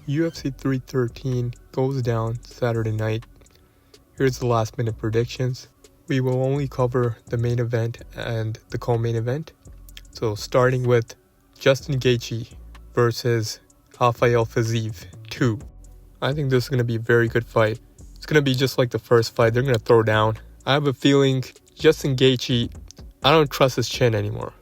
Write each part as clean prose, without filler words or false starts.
UFC 313 goes down Saturday night. Here's the last minute predictions. We will only cover the main event and the co-main event. So starting with Justin Gaethje versus Rafael Fiziev 2. I think this is going to be a very good fight. It's going to be just like the first fight. They're going to throw down. I have a feeling Justin Gaethje, I don't trust his chin anymore.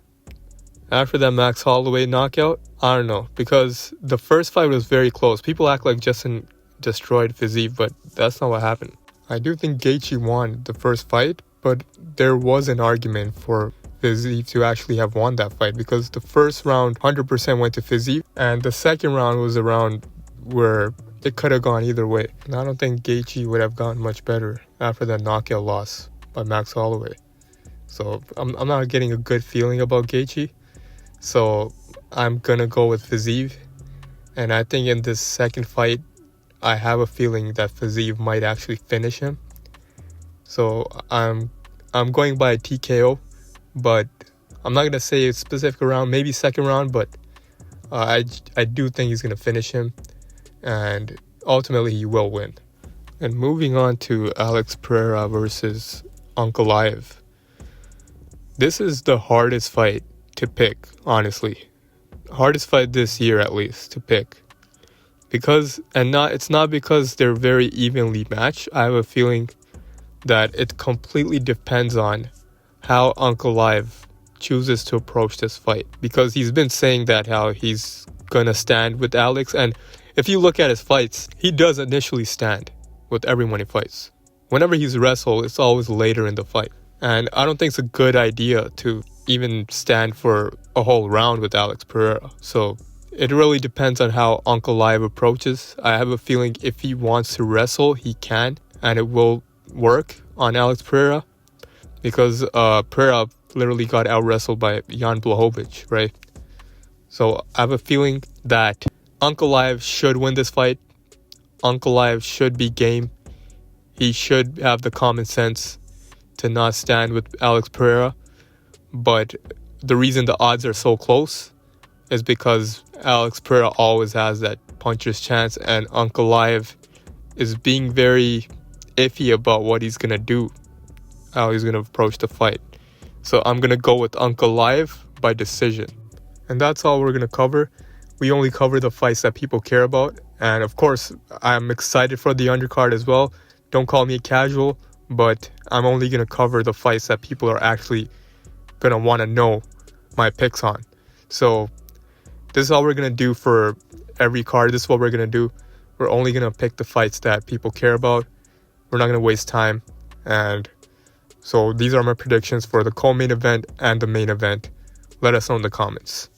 After that Max Holloway knockout, I don't know. Because the first fight was very close. People act like Justin destroyed Fiziev, but that's not what happened. I do think Gaethje won the first fight, but there was an argument for Fiziev to actually have won that fight because the first round 100% went to Fiziev, and the second round was a round where it could have gone either way. And I don't think Gaethje would have gotten much better after that knockout loss by Max Holloway. So I'm not getting a good feeling about Gaethje. So I'm going to go with Fiziev. And I think in this second fight, I have a feeling that Fiziev might actually finish him. So I'm going by a TKO, but I'm not going to say a specific round, maybe second round, but I do think he's going to finish him, and ultimately he will win. And moving on to Alex Pereira versus Ankalaev. This is the hardest fight to pick, honestly. Hardest fight this year, at least, to pick. It's not because they're very evenly matched. I have a feeling that it completely depends on how Ankalaev chooses to approach this fight. Because he's been saying that how he's going to stand with Alex. And if you look at his fights, he does initially stand with everyone he fights. Whenever he's wrestled, it's always later in the fight. And I don't think it's a good idea to even stand for a whole round with Alex Pereira. So it really depends on how Ankalaev approaches. I have a feeling if he wants to wrestle, he can. And it will work on Alex Pereira. Because Pereira literally got out-wrestled by Jan Blachowicz, right? So I have a feeling that Ankalaev should win this fight. Ankalaev should be game. He should have the common sense to not stand with Alex Pereira. But the reason the odds are so close is because Alex Pereira always has that puncher's chance, and Ankalaev is being very iffy about what he's going to do, how he's going to approach the fight. So I'm going to go with Ankalaev by decision. And that's all we're going to cover. We only cover the fights that people care about. And of course, I'm excited for the undercard as well. Don't call me a casual, but I'm only going to cover the fights that people are actually going to want to know my picks on. So this is all we're going to do for every card. This is what we're going to do. We're only going to pick the fights that people care about. We're not going to waste time. And so these are my predictions for the co-main event and the main event. Let us know in the comments.